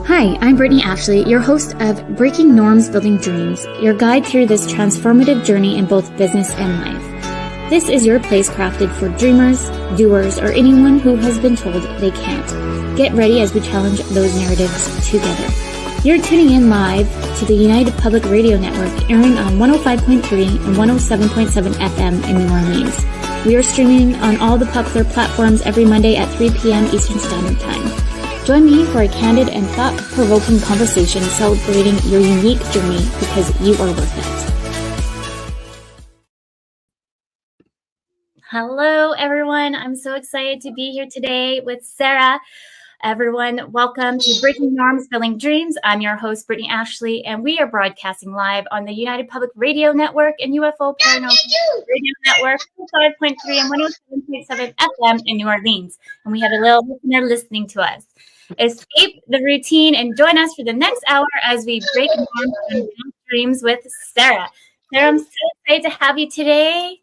Hi, I'm Brittney Ashley, your host of Breaking Norms, Building Dreams, your guide through this transformative journey in both business and life. This is your place crafted for dreamers, doers, or anyone who has been told they can't. Get ready as we challenge those narratives together. You're tuning in live to the United Public Radio Network, airing on 105.3 and 107.7 FM in New Orleans. We are streaming on all the popular platforms every Monday at 3 p.m. Eastern Standard Time. Join me for a candid and thought-provoking conversation celebrating your unique journey because you are worth it. Hello, everyone. I'm so excited to be here today with Sarah. Everyone, welcome to Breaking Norms, Building Dreams. I'm your host, Brittney Ashley, and we are broadcasting live on the United Public Radio Network and UFO Paranormal Radio Network, 5.3 and 107.7 FM in New Orleans. And we have a little listener listening to us. Escape the routine and join us for the next hour as we break norms and build dreams with Sarah. Sarah, I'm so excited to have you today.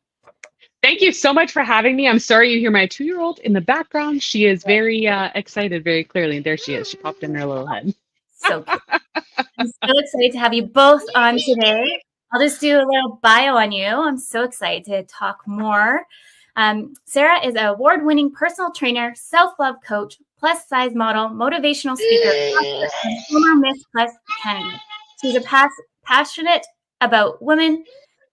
Thank you so much for having me. I'm sorry you hear my 2-year-old in the background. She is very excited, very clearly. And there she is. She popped in her little head. So cute. I'm so excited to have you both on today. I'll just do a little bio on you. I'm so excited to talk more. Sarah is an award-winning personal trainer, self-love coach, plus-size model, motivational speaker, author, and former Miss Plus Canada. She's passionate about women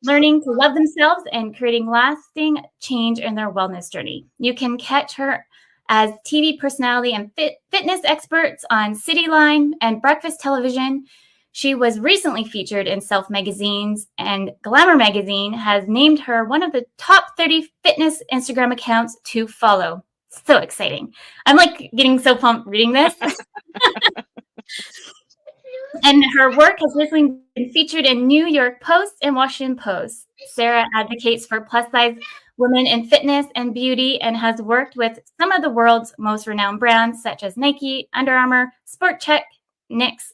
learning to love themselves and creating lasting change in their wellness journey. You can catch her as TV personality and fitness experts on Cityline and Breakfast Television. She was recently featured in Self magazines, and Glamour magazine has named her one of the top 30 fitness Instagram accounts to follow. So exciting. I'm like getting so pumped reading this. And her work has recently been featured in New York Post and Washington Post. Sarah advocates for plus-size women in fitness and beauty and has worked with some of the world's most renowned brands such as Nike, Under Armour, Sport Chek, NYX,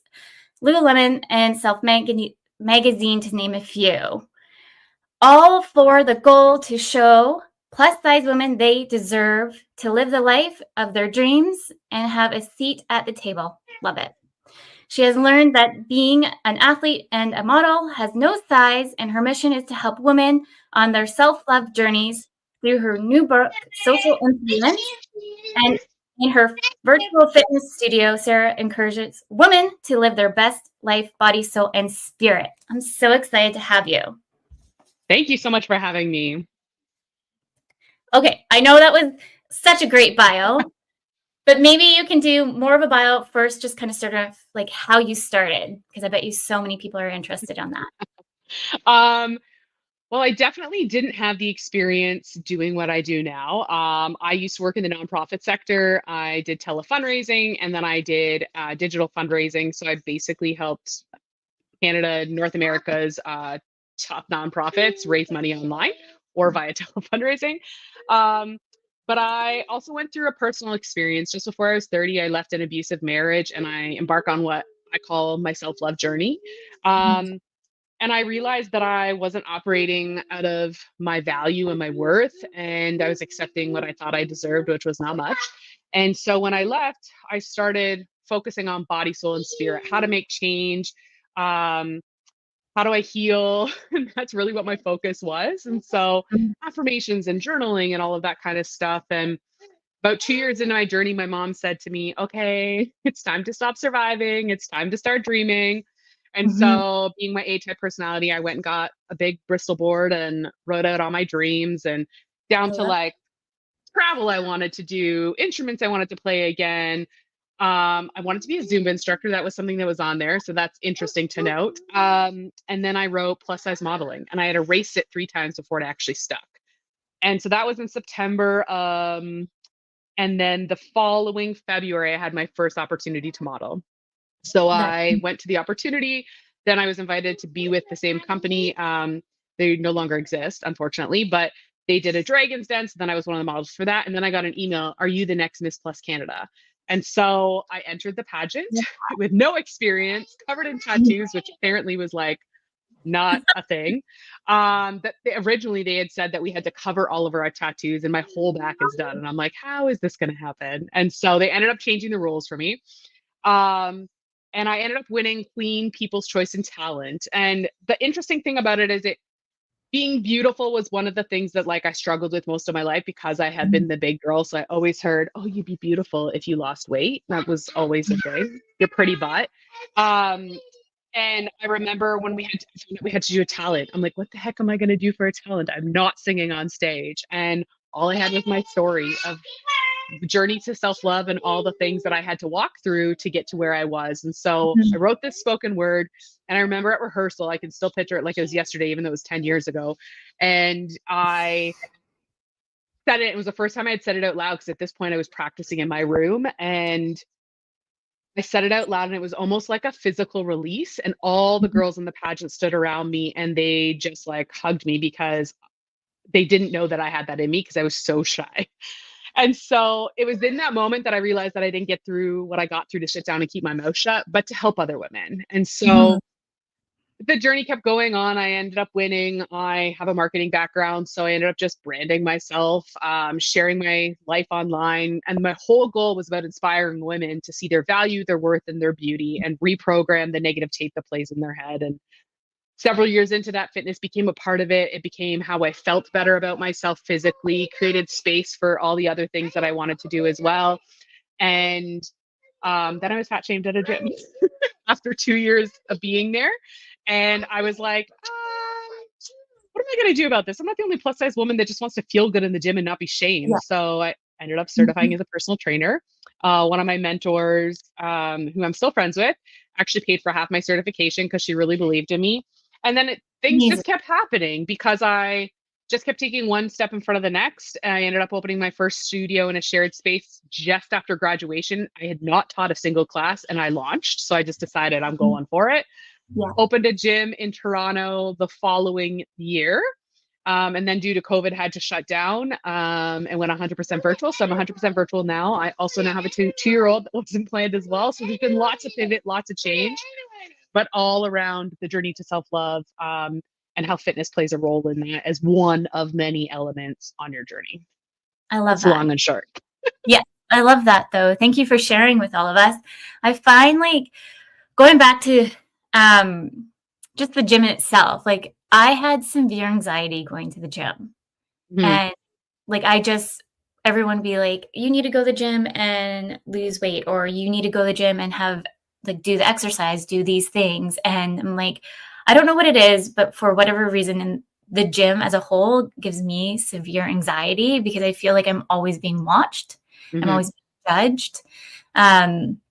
Lululemon, and Self magazine, to name a few. All for the goal to show plus-size women they deserve to live the life of their dreams and have a seat at the table. Love it. She has learned that being an athlete and a model has no size, and her mission is to help women on their self-love journeys through her new book, Social Influence. And in her virtual fitness studio, Sarah encourages women to live their best life, body, soul, and spirit. I'm so excited to have you. Thank you so much for having me. Okay, I know that was such a great bio. But maybe you can do more of a bio first, just kind of start off like how you started, because I bet you so many people are interested on that. Well, I definitely didn't have the experience doing what I do now. I used to work in the nonprofit sector. I did telefundraising, and then I did digital fundraising. So I basically helped Canada, North America's top nonprofits raise money online or via telefundraising. But I also went through a personal experience. Just before I was 30, I left an abusive marriage and I embarked on what I call my self-love journey. And I realized that I wasn't operating out of my value and my worth, and I was accepting what I thought I deserved, which was not much. And so when I left, I started focusing on body, soul, and spirit, how to make change, how do I heal? And that's really what my focus was. And so affirmations and journaling and all of that kind of stuff. And about 2 years into my journey, my mom said to me, okay, it's time to stop surviving. It's time to start dreaming. And so being my A-type personality, I went and got a big Bristol board and wrote out all my dreams, and down to like travel I wanted to do, instruments I wanted to play again. I wanted to be a Zumba instructor. That was something that was on there. So that's interesting to note. And then I wrote plus size modeling, and I had erased it 3 times before it actually stuck. And so that was in September. And then the following February, I had my first opportunity to model. So I went to the opportunity. Then I was invited to be with the same company. They no longer exist, unfortunately, but they did a Dragon's Den. So then I was one of the models for that. And then I got an email, are you the next Miss Plus Canada? And so I entered the pageant with no experience, covered in tattoos, which apparently was like not a thing. Originally they had said that we had to cover all of our tattoos and my whole back is done. And I'm like, how is this going to happen? And so they ended up changing the rules for me. and I ended up winning Queen People's Choice in Talent. And the interesting thing about it is it being beautiful was one of the things that like I struggled with most of my life because I had been the big girl. So I always heard, "Oh, you'd be beautiful if you lost weight." That was always a thing. Your pretty butt. Um, and I remember when we had to do a talent. I'm like, what the heck am I going to do for a talent? I'm not singing on stage. And all I had was my story of journey to self-love and all the things that I had to walk through to get to where I was. And so I Mhm. wrote this spoken word, and I remember at rehearsal, I can still picture it like it was yesterday, even though it was 10 years ago. And I said it. It was the first time I had said it out loud because at this point I was practicing in my room, and I said it out loud, and it was almost like a physical release. And all the Mhm. girls in the pageant stood around me and they just like hugged me because they didn't know that I had that in me because I was so shy. And so it was in that moment that I realized that I didn't get through what I got through to sit down and keep my mouth shut, but to help other women. And Mhm. so the journey kept going on. I ended up winning. I have a marketing background, so I ended up just branding myself, sharing my life online. And my whole goal was about inspiring women to see their value, their worth, and their beauty and reprogram the negative tape that plays in their head. And several years into that, fitness became a part of it. It became how I felt better about myself physically, created space for all the other things that I wanted to do as well. And then I was fat shamed at a gym after 2 years of being there. And I was like, what am I going to do about this? I'm not the only plus size woman that just wants to feel good in the gym and not be shamed. Yeah. So I ended up certifying Mhm. as a personal trainer. One of my mentors, who I'm still friends with, actually paid for half my certification because she really believed in me. And then things Amazing. just kept happening because I just kept taking one step in front of the next. And I ended up opening my first studio in a shared space just after graduation. I had not taught a single class and I launched. So I just decided I'm Mhm. going for it. Yeah. Opened a gym in Toronto the following year. And then due to COVID, had to shut down, and went 100% virtual. So I'm 100% virtual now. I also now have a two-year old that wasn't planned as well. So there's been lots of pivot, lots of change, but all around the journey to self-love, and how fitness plays a role in that as one of many elements on your journey. I love That's that. long and short. Yeah, I love that though. Thank you for sharing with all of us. I find like going back to um just the gym in itself, like I had severe anxiety going to the gym. Mhm, And like I just everyone be like, you need to go to the gym and lose weight, or you need to go to the gym and have like do the exercise, do these things. And I'm like, I don't know what it is, but for whatever reason, and the gym as a whole gives me severe anxiety because I feel like I'm always being watched. I'm mhm, always being judged. Um,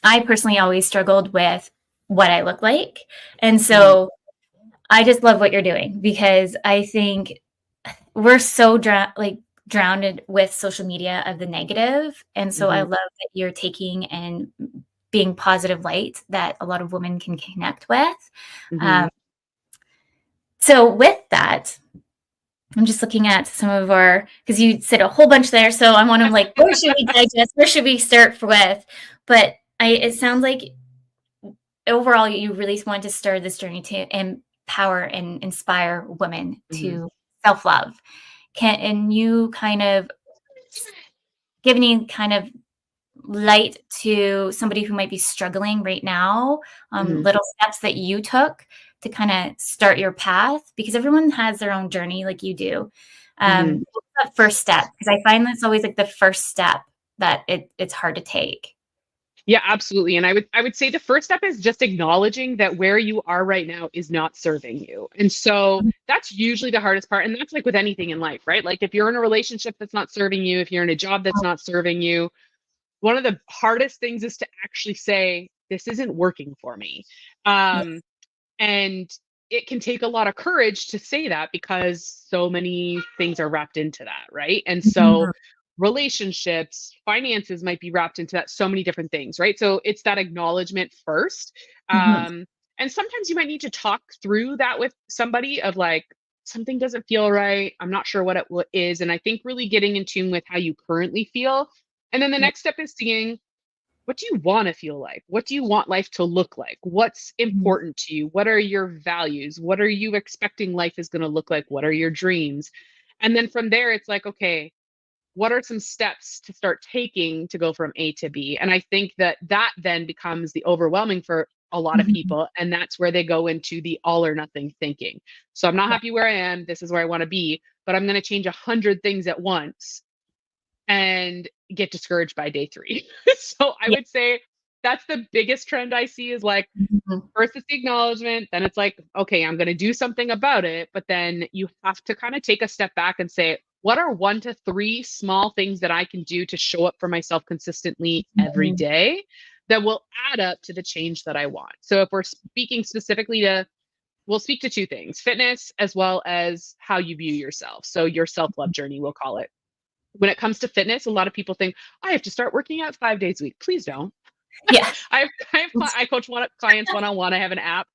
I personally always struggled with what I look like. And mhm, so I just love what you're doing because I think we're so drowned with social media of the negative, and so I mhm, love that you're taking and being positive light that a lot of women can connect with. mhm. Um, so with that, I'm just looking at some of our because you said a whole bunch there, so I want to like, where should we digest? Where should we start with? But it sounds like overall you really want to start this journey to empower and inspire women Mhm. to self-love. And you kind of give any kind of light to somebody who might be struggling right now, Mhm. little steps that you took to kind of start your path? Because everyone has their own journey like you do. Mhm. What's that first step? Because I find that's always like the first step that it's hard to take. Yeah, absolutely. And I would say the first step is just acknowledging that where you are right now is not serving you. And so that's usually the hardest part. And that's like with anything in life, right? Like if you're in a relationship that's not serving you, if you're in a job that's not serving you, one of the hardest things is to actually say, this isn't working for me. Yeah. Um, and it can take a lot of courage to say that because so many things are wrapped into that, right? And so Mhm. relationships, finances might be wrapped into that, so many different things, right? So it's that acknowledgement first. Mhm. And sometimes you might need to talk through that with somebody of like, something doesn't feel right. I'm not sure what is. And I think really getting in tune with how you currently feel. And then the Yeah. next step is seeing, what do you want to feel like? What do you want life to look like? What's Mhm. important to you? What are your values? What are you expecting life is going to look like? What are your dreams? And then from there, it's like, okay, what are some steps to start taking to go from A to B? And I think that that then becomes the overwhelming for a lot of Mhm. people. And that's where they go into the all or nothing thinking. So I'm not Yeah. happy where I am. This is where I want to be, but I'm going to change 100 things at once and get discouraged by day three. So I Yeah. would say that's the biggest trend I see is like, Mhm. first it's the acknowledgement, then it's like, okay, I'm going to do something about it. But then you have to kind of take a step back and say, what are 1 to 3 small things that I can do to show up for myself consistently every Mhm. day that will add up to the change that I want? So if we're speaking specifically to, we'll speak to 2 things, fitness as well as how you view yourself. So your self love journey, we'll call it. When it comes to fitness, a lot of people think, I have to start working out 5 days a week. Please don't. Yeah. I coach clients one on one. I have an app,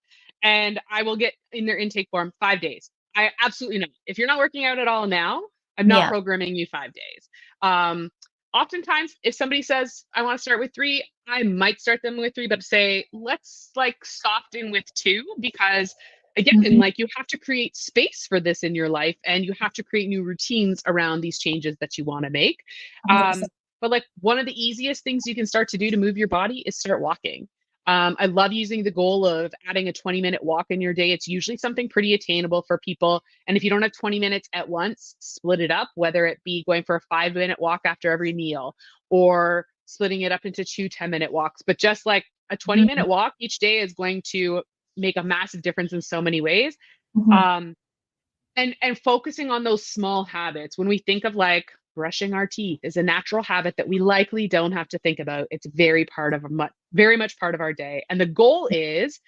and I will get in their intake form 5 days. I absolutely not. If you're not working out at all now, I'm not Yeah. programming you 5 days. Um, Oftentimes, if somebody says I want to start with 3, I might start them with 3, but say let's like soften with 2 because again, Mhm. like you have to create space for this in your life, and you have to create new routines around these changes that you want to make. Um, 100%. but like one of the easiest things you can start to do to move your body is start walking. I love using the goal of adding a 20-minute walk in your day. It's usually something pretty attainable for people. And if you don't have 20 minutes at once, split it up, whether it be going for a 5-minute walk after every meal or splitting it up into 2 10-minute walks. But just like a 20-minute Mhm. walk each day is going to make a massive difference in so many ways. Mhm. Um, and focusing on those small habits when we think of like brushing our teeth is a natural habit that we likely don't have to think about. It's very part of a very much part of our day, and the goal is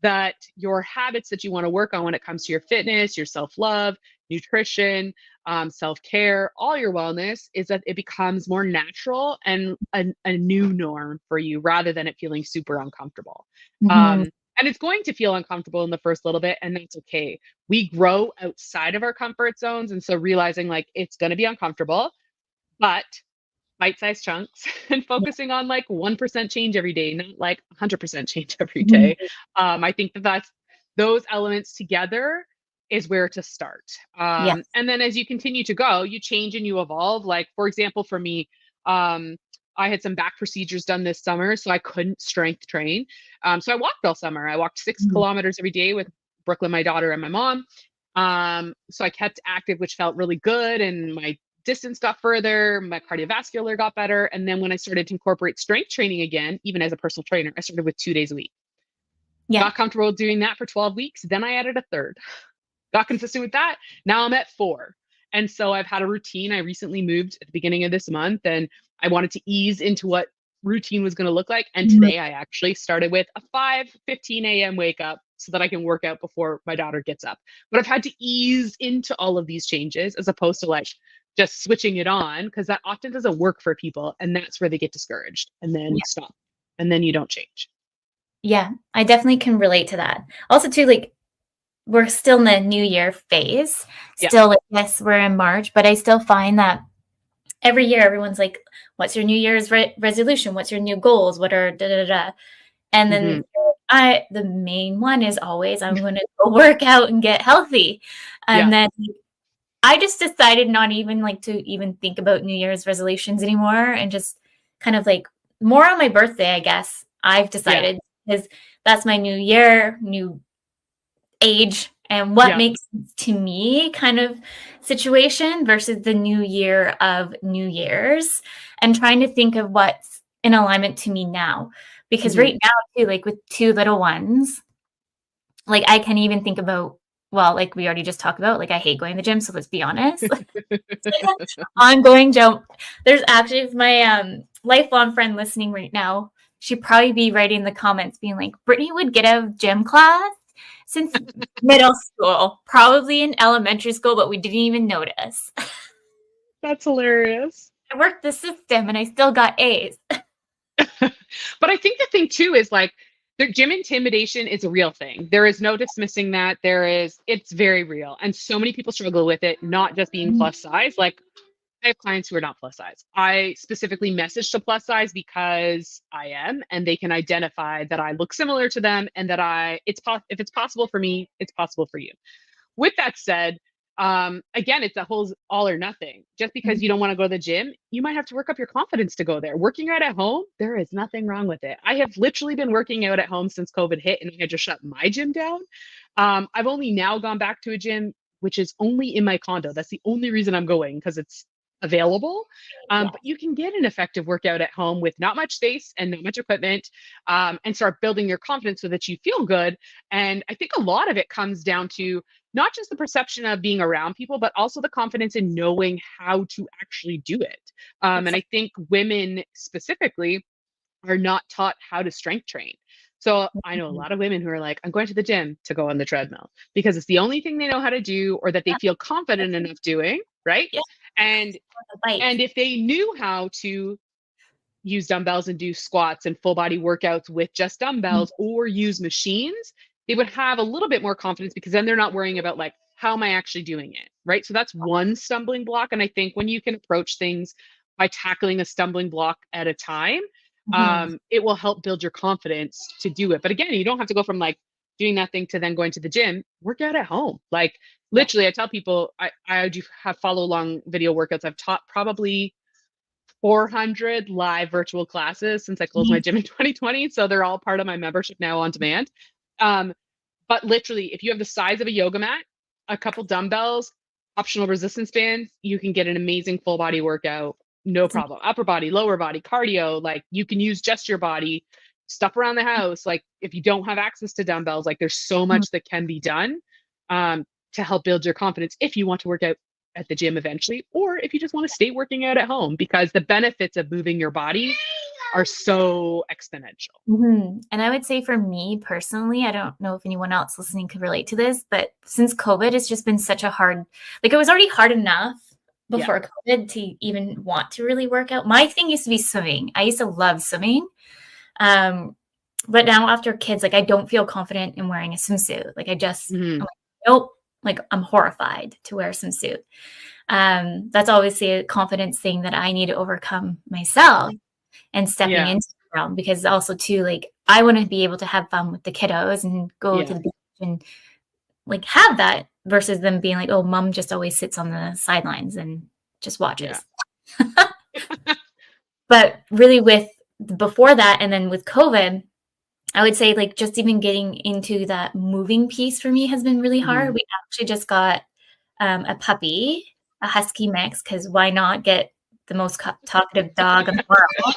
that your habits that you want to work on when it comes to your fitness, your self-love, nutrition, self-care, all your wellness is that it becomes more natural and a new norm for you rather than it feeling super uncomfortable. Mhm. um, and it's going to feel uncomfortable in the first little bit, and that's okay. We grow outside of our comfort zones, and so realizing like it's going to be uncomfortable, but bite-sized chunks and Yeah. focusing on like 1% change every day, not like 100% change every day. Mhm. I think that that's those elements together is where to start. Yeah. And then as you continue to go, you change and you evolve. Like, for example, for me, um, I had some back procedures done this summer, so I couldn't strength train. So I walked all summer. I walked six Mhm. kilometers every day with Brooklyn, my daughter, and my mom. So I kept active, which felt really good. And my distance got further, my cardiovascular got better. And then when I started to incorporate strength training again, even as a personal trainer, I started with 2 days a week. Yeah. Got comfortable doing that for 12 weeks. Then I added a third. Got consistent with that. Now I'm at 4. And so I've had a routine. I recently moved at the beginning of this month, and I wanted to ease into what routine was going to look like. And Mhm. today I actually started with a 5:15 a.m. wake up so that I can work out before my daughter gets up. But I've had to ease into all of these changes as opposed to like just switching it on, because that often doesn't work for people. And that's where they get discouraged and then Yeah. stop. And then you don't change. Yeah. I definitely can relate to that. Also too, like, we're still in the new year phase. Yeah. Still, like, yes, we're in March, but I still find that every year everyone's like, "What's your New Year's resolution? What's your new goals? What are da da da da?" And Hmm. then I the main one is always, "I'm gonna go work out and get healthy." And Yeah. then I just decided not even, like, to even think about New Year's resolutions anymore and just kind of, like, more on my birthday, I guess, I've Yeah. decided, because that's my new year, new age, and what Yeah. makes sense to me kind of situation versus the new year of New Year's, and trying to think of what's in alignment to me now. Because Hmm. right now too, like with 2 little ones, like I can't even think about, well, like we already just talked about, like I hate going to the gym, so let's be honest. Ongoing jump. There's actually my lifelong friend listening right now. She'd probably be writing in the comments being like, Brittney would get out of gym class since middle school, probably in elementary school, but we didn't even notice. That's hilarious. I worked the system and I still got A's. But I think the thing too is like the gym intimidation is a real thing. There is no dismissing that. It's very real. And so many people struggle with it, not just being plus size. Like I have clients who are not plus size. I specifically message to plus size because I am, and they can identify that I look similar to them, and that if it's possible for me, it's possible for you. With that said, Again, it's a whole all or nothing. Just because you don't want to go to the gym, you might have to work up your confidence to go there. Working out at home, there is nothing wrong with it. I have literally been working out at home since COVID hit, and I had just shut my gym down. I've only now gone back to a gym, which is only in my condo. That's the only reason I'm going, because it's available. Yeah. But you can get an effective workout at home with not much space and not much equipment, and start building your confidence so that you feel good. And I think a lot of it comes down to not just the perception of being around people, but also the confidence in knowing how to actually do it. And I think women specifically are not taught how to strength train. So I know a Exactly. lot of women who are like, I'm going to the gym to go on the treadmill because it's the only thing they know how to do, or that they Yeah. feel confident enough doing, right? Yeah. And On the bike. and if they knew how to use dumbbells and do squats and full body workouts with just Mhm. dumbbells, or use machines, they would have a little bit more confidence, because then they're not worrying about like, how am I actually doing it? Right. So that's one stumbling block. And I think when you can approach things by tackling a stumbling block at a time, Mhm. it will help build your confidence to do it. But again, you don't have to go from like doing that thing to then going to the gym. Work out at home. Like Yeah. literally, I tell people I do have follow along video workouts. I've taught probably 400 live virtual classes since I closed my Mhm. gym in 2020. So they're all part of my membership now on demand. Um, but literally, if you have the size of a yoga mat, a couple dumbbells, optional resistance bands, you can get an amazing full body workout. No That's problem. Upper body, lower body, cardio, like you can use just your body, stuff around the house. Like if you don't have access to dumbbells, like there's so amazing. much that can be done to help build your confidence if you want to work out at the gym eventually, or if you just want to stay working out at home, because the benefits of moving your body are so exponential. And I would say for me personally, I don't know if anyone else listening could relate to this, but since COVID, it's just been such a hard, like it was already hard enough Yeah. before COVID to even want to really work out. My thing used to be swimming. I used to love swimming. Um, but now after kids, like I don't feel confident in wearing a swimsuit. Like I'm Hmm. like, nope, like I'm horrified to wear a swimsuit. That's obviously a confidence thing that I need to overcome myself and stepping Yeah. into the realm, because also too, like I want to be able to have fun with the kiddos and go to Yeah. the beach and like have that versus them being like, oh, mom just always sits on the sidelines and just Yeah. watches. But really with before that and then with COVID, I would say like just even getting into that moving piece for me has been really hard. Hmm. We actually just got a puppy, a husky mix, because why not get the most talkative dog in the world?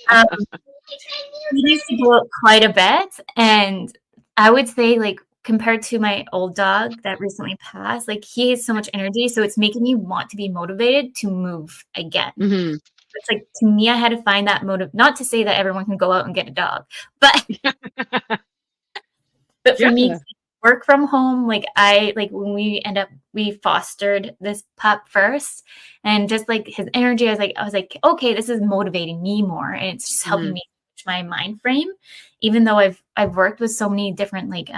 Um, he used to go out quite a bit, and I would say, like, compared to my old dog that recently passed, like, he has so much energy, so it's making me want to be motivated to move again. Hmm. It's like, to me, I had to find that motive, not to say that everyone can go out and get a dog, but for me, Yeah. work from home, like, when we fostered this pup first, and just, like, his energy, I was like, "Okay, this is motivating me more, and it's just helping Hmm. me switch my mind frame." Even though I've worked with so many different, like,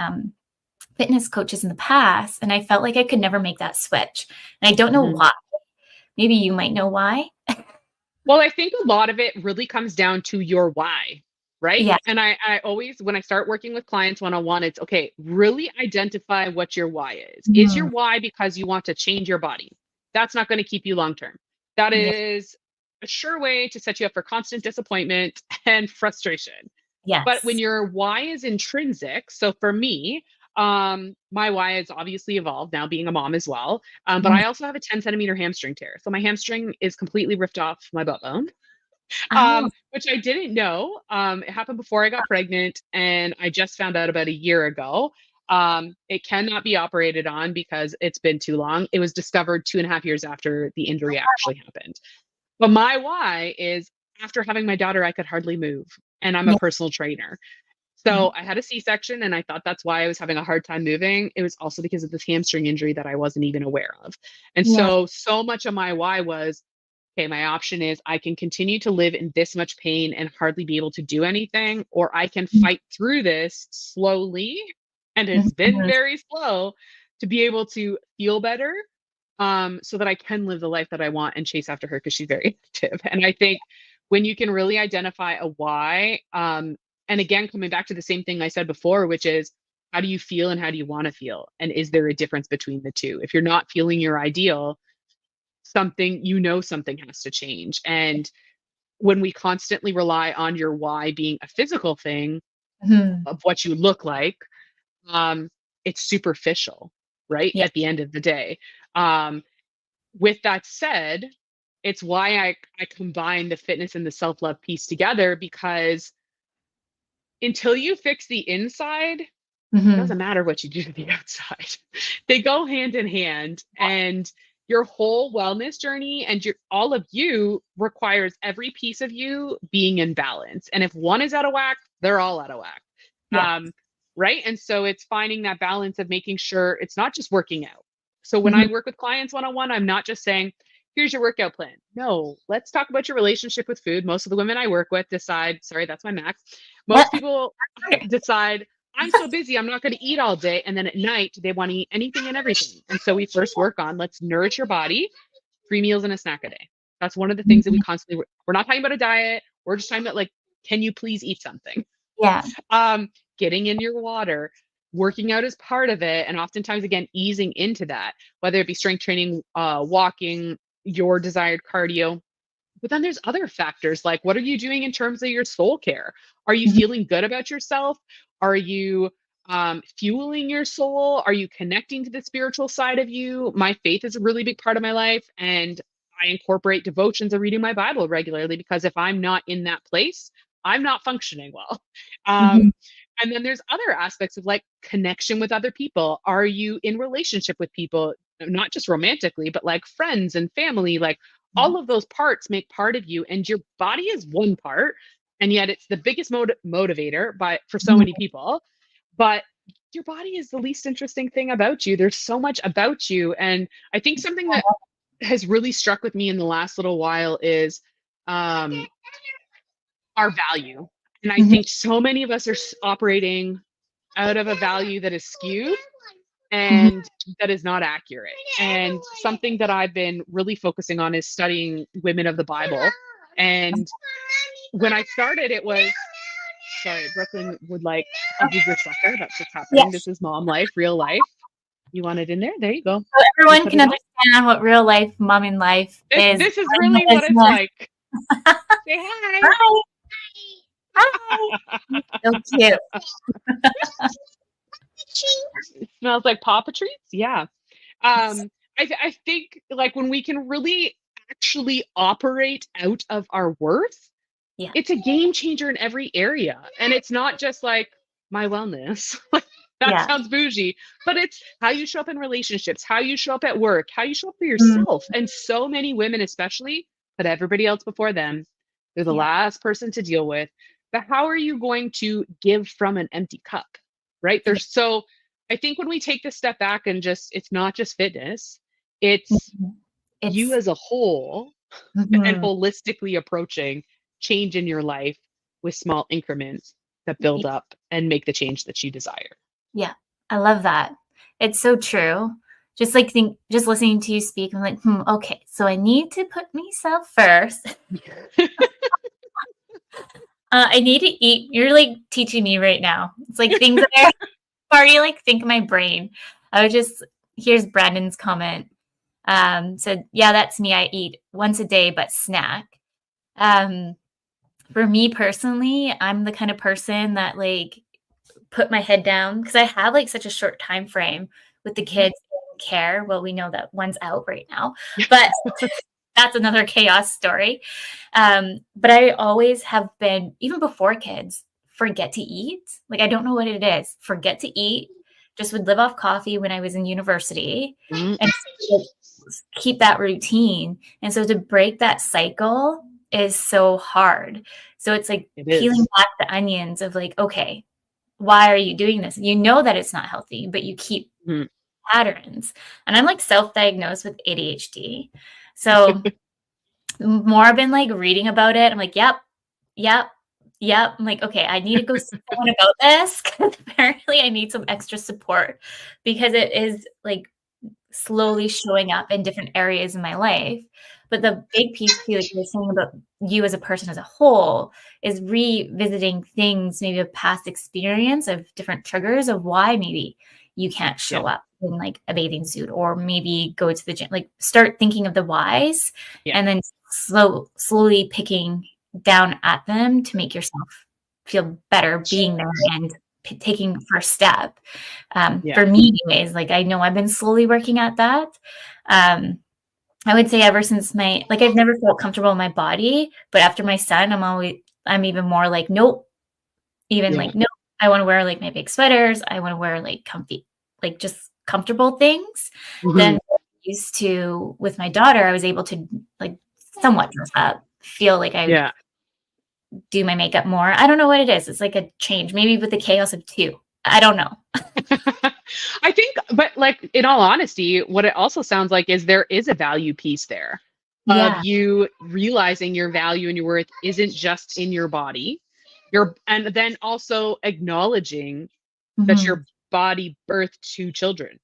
fitness coaches in the past, and I felt like I could never make that switch, and I don't know Hmm. why. Maybe you might know why? Well, I think a lot of it really comes down to your why, right? Yeah. And I always, when I start working with clients one on one, it's okay, really identify what your why is. Is your Mhm. why because you want to change your body? That's not going to keep you long term. That Yeah. is a sure way to set you up for constant disappointment and frustration. But when Yes. your why is intrinsic, so for me, my why has obviously evolved now being a mom as well. But Mhm. I also have a 10 centimeter hamstring tear. So my hamstring is completely ripped off my butt bone, Oh, which I didn't know. It happened before I got pregnant, and I just found out about a year ago. It cannot be operated on because it's been too long. It was discovered 2.5 years after the injury actually happened. But my why is, after having my daughter, I could hardly move, and I'm a yeah. personal trainer. Mhm. So I had a C-section, and I thought that's why I was having a hard time moving. It was also because of this hamstring injury that I wasn't even aware of. And Yeah. so much of my why was, okay, my option is I can continue to live in this much pain and hardly be able to do anything, or I can Mhm. fight through this slowly. And it's been Mhm. very slow to be able to feel better, so that I can live the life that I want and chase after her because she's very active. And I think when you can really identify a why, and again, coming back to the same thing I said before, which is How do you feel and how do you want to feel? And is there a difference between the two? If you're not feeling your ideal, something has to change. And when we constantly rely on your why being a physical thing Mhm. of what you look like, um, it's superficial, right? Yeah. At the end of the day. Um, with that said, it's why I combine the fitness and the self love piece together, because until you fix the inside, doesn't Mhm. matter what you do to the outside. They go hand in hand, and your whole wellness journey and your all of you requires every piece of you being in balance. And if one is out of whack, they're all out of whack. Yeah. Um, right? And so it's finding that balance of making sure it's not just working out. So when I Mhm. work with clients one on one, I'm not just saying, here's your workout plan. No, let's talk about your relationship with food. Most of the women I work with decide, sorry, that's my max. Most people decide, I'm so busy, I'm not going to eat all day. And then at night, they want to eat anything and everything. And so we first work on, let's nourish your body, 3 meals and a snack a day. That's one of the things that we Mhm. constantly, we're not talking about a diet. We're just talking about, like, can you please eat something? Yeah. um, Getting in your water, working out is part of it. And oftentimes, again, easing into that, whether it be strength training, walking, your desired cardio. But then there's other factors, like, what are you doing in terms of your soul care? Are you Mhm. feeling good about yourself? Are you fueling your soul? Are you connecting to the spiritual side of you? My faith is a really big part of my life, and I incorporate devotions and reading my Bible regularly, because if I'm not in that place, I'm not functioning well. Mhm. Um, and then there's other aspects of, like, connection with other people. Are you in relationship with people, not just romantically, but like friends and family? Like, Yeah. all of those parts make part of you, and your body is one part, and yet it's the biggest motivator by for so many Mhm. people. But your body is the least interesting thing about you. There's so much about you. And I think something that has really struck with me in the last little while is um, our value. And I Mhm. think so many of us are operating out of a value that is skewed Mhm. and that is not accurate. And something that I've been really focusing on is studying women of the Bible. And when I started, it was, sorry, Brooklyn would like a bigger sucker. That's what's happening. This Yes. is mom life, real life. You want it in there? There you go. So You everyone put can it on. understand what real life mom in life is This is in the really what it's business. like. Say hi. Hi. Hi. So cute. It smells like Papa treats. Yeah. I think, like, when we can really actually operate out of our worth, Yeah. it's a game changer in every area. And it's not just like my wellness. Like, that Yeah. sounds bougie, but it's how you show up in relationships, how you show up at work, how you show up for Mm. yourself. And so many women, especially, put everybody else before them. They're the Yeah. last person to deal with. But how are you going to give from an empty cup? Right? Yeah. There's so, I think when we take this step back and just, it's not just fitness, it's Mhm. you It's as a whole, and mhm. holistically approaching change in your life with small increments that build up and make the change that you desire. Yeah, I love that. It's so true. Just listening to you speak, I'm like, okay, so I need to put myself first. I need to eat. You're like teaching me right now. It's like things that are already like think in my brain. I was just Here's Brandon's comment. Said, yeah, that's me. I eat once a day, but snack. Um, for me personally, I'm the kind of person that like put my head down because I have like such a short time frame with the Mhm. kids in care. Well, we know that one's out right now, but that's another chaos story. But I always have been, even before kids, forget to eat. Like I don't know what it is. Forget to eat. Just would live off coffee when I was in university, Mm, and like, keep that routine. And so to break that cycle is so hard. So it's like it peeling is. back the onions of like, okay, why are you doing this? You know that it's not healthy, but you keep Mm. patterns. And I'm like self-diagnosed with ADHD. So more I've been like reading about it. I'm like, yep, yep, yep. I'm like, okay, I need to go see someone about this because apparently I need some extra support because it is like slowly showing up in different areas in my life. But the big piece too, like you're saying about you as a person as a whole, is revisiting things, maybe a past experience of different triggers of why maybe you can't show Yeah. up in like a bathing suit, or maybe go to the gym. Like start thinking of the whys, Yeah. and then slowly picking down at them to make yourself feel better being there and taking the first step. For me anyways, like I know I've been slowly working at that. I would say ever since like I've never felt comfortable in my body, but after my son, I'm even more like, nope, even Yeah. like, nope, I want to wear like my big sweaters. I want to wear like comfy, like just comfortable things. Then Mhm. used to with my daughter, I was able to like somewhat dress up, feel like I Yeah. do my makeup more. I don't know what it is. It's like a change, maybe with the chaos of two. I don't know. I think, but like in all honesty, what it also sounds like is there is a value piece there of Yeah. you realizing your value and your worth isn't just in your body. And then also acknowledging that Mhm. your body birthed two children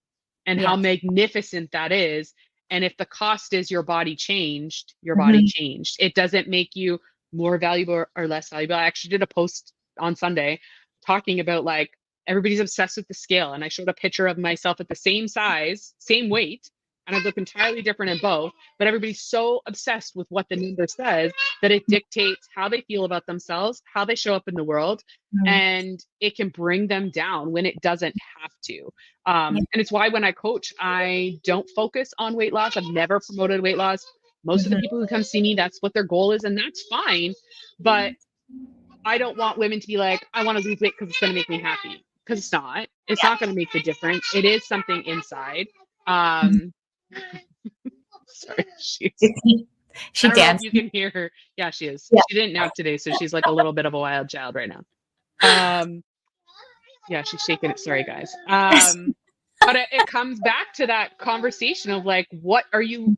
and how Yeah. magnificent that is. And if the cost is your body changed, your body Mhm. changed. It doesn't make you more valuable or less valuable. I actually did a post on Sunday talking about like everybody's obsessed with the scale. And I showed a picture of myself at the same size, same weight, and I look entirely different in both. But everybody's so obsessed with what the number says that it dictates how they feel about themselves, how they show up in the world, Mhm. and it can bring them down when it doesn't have to. Yeah. And it's why when I coach, I don't focus on weight loss. I've never promoted weight loss. Most of the Mhm. people who come see me, that's what their goal is, and that's fine. But I don't want women to be like, I want to lose weight because it's going to make me happy. Because it's not. It's Yeah. not going to make the difference. It is something inside. Mhm. Sorry, she's. I She don't know if danced. you can hear her. Yeah, she is. Yeah. She didn't nap today, so she's like a little bit of a wild child right now. Um, yeah, she's shaking it. Sorry, guys. But it comes back to that conversation of like, what are you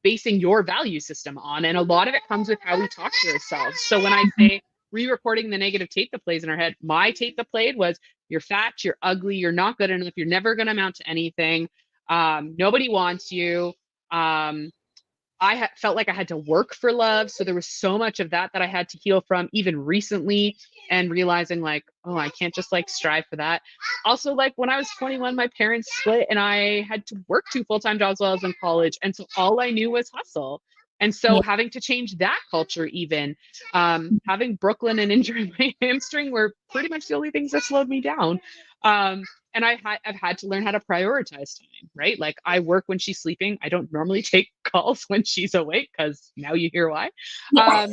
basing your value system on? And a lot of it comes with how we talk to ourselves. So when I say re-recording the negative tape that plays in our head, my tape that played was, you're fat, you're ugly, you're not good enough, you're never going to amount to anything. Nobody wants you. Um, felt like I had to work for love. So there was so much of that that I had to heal from even recently, and realizing like, oh, I can't just like strive for that. Also, like when I was 21, my parents split and I had to work two full-time jobs while I was in college. And so all I knew was hustle. And so Yeah. having to change that culture, even having Brooklyn and injuring my hamstring were pretty much the only things that slowed me down. Um, and I've had to learn how to prioritize time, right? Like I work when she's sleeping. I don't normally take calls when she's awake, because now you hear why. Yeah. Um,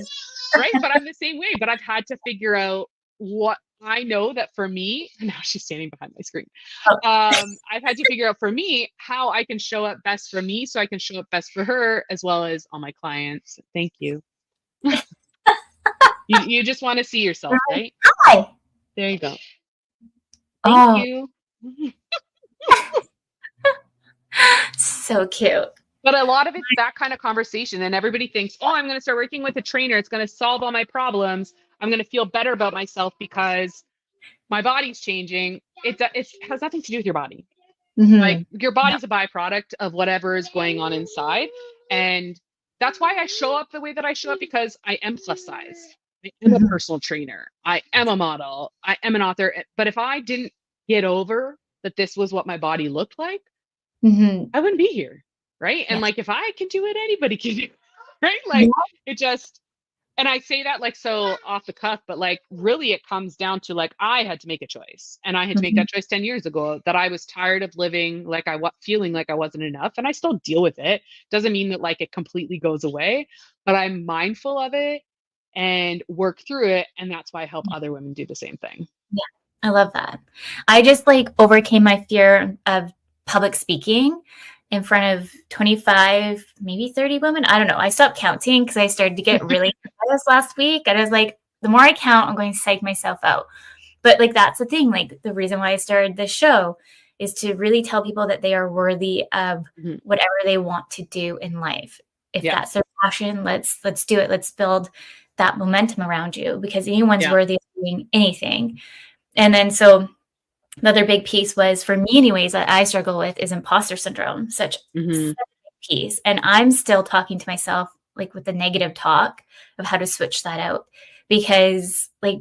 right? But I'm the same way. But I've had to figure out what I know that for me, now she's standing behind my screen. Oh, I've had to figure out for me how I can show up best for me so I can show up best for her as well as all my clients. Thank you. You just want to see yourself, right? hi. There you go. Thank Oh, you. so cute. But a lot of it's that kind of conversation. And everybody thinks, oh, I'm going to start working with a trainer. It's going to solve all my problems. I'm going to feel better about myself because my body's changing. It has nothing to do with your body. Like Mhm. your No. body's a byproduct of whatever is going on inside. And that's why I show up the way that I show up, because I am plus size. I am a Mhm. personal trainer. I am a model. I am an author. But if I didn't get over that this was what my body looked like, Mhm. I wouldn't be here. Right. Yeah. And like, if I can do it, anybody can do it. Right. Yeah. Like, it just, and I say that like so off the cuff, but like really it comes down to like I had to make a choice. And I had to make Mhm. that choice 10 years ago, that I was tired of living like feeling like I wasn't enough. And I still deal with it. Doesn't mean that like it completely goes away, but I'm mindful of it and work through it. And that's why I help other women do the same thing. Yeah. I love that. I just like overcame my fear of public speaking in front of 25, maybe 30 women. I don't know. I stopped counting because I started to get really nervous last week. And I was like, the more I count, I'm going to psych myself out. But like that's the thing. Like the reason why I started this show is to really tell people that they are worthy of Mhm. whatever they want to do in life. If Yeah. that's their passion, let's do it. Let's build that momentum around you, because anyone's Yeah. worthy of doing anything. And then so the other big piece was for me anyways that I struggle with is imposter syndrome, such a Hmm. big piece. And I'm still talking to myself like with the negative talk of how to switch that out. Because like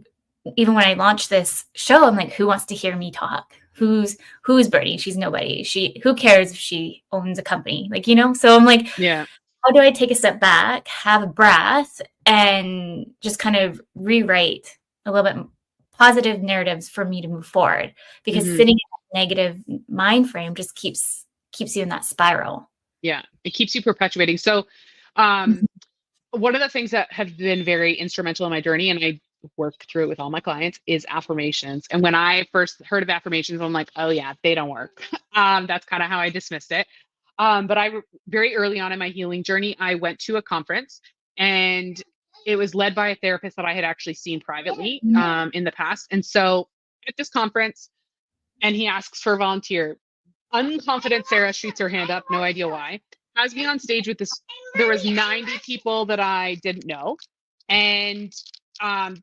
even when I launched this show, I'm like, who wants to hear me talk? Who's Brittney? She's nobody. Who cares if she owns a company? Like, so I'm like, Yeah. how do I take a step back, have a breath, and just kind of rewrite a little bit positive narratives for me to move forward? Because Hmm. sitting in a negative mind frame just keeps you in that spiral. Yeah. It keeps you perpetuating. So, um, Mhm. one of the things that have been very instrumental in my journey, and I work through it with all my clients, is affirmations. And when I first heard of affirmations, I'm like, oh yeah, they don't work. That's kind of how I dismissed it. But very early on in my healing journey, I went to a conference, and it was led by a therapist that I had actually seen privately in the past. And so at this conference, and he asks for a volunteer. Unconfident Sarah shoots her hand up, no idea why. Has me on stage with this. There was 90 people that I didn't know, and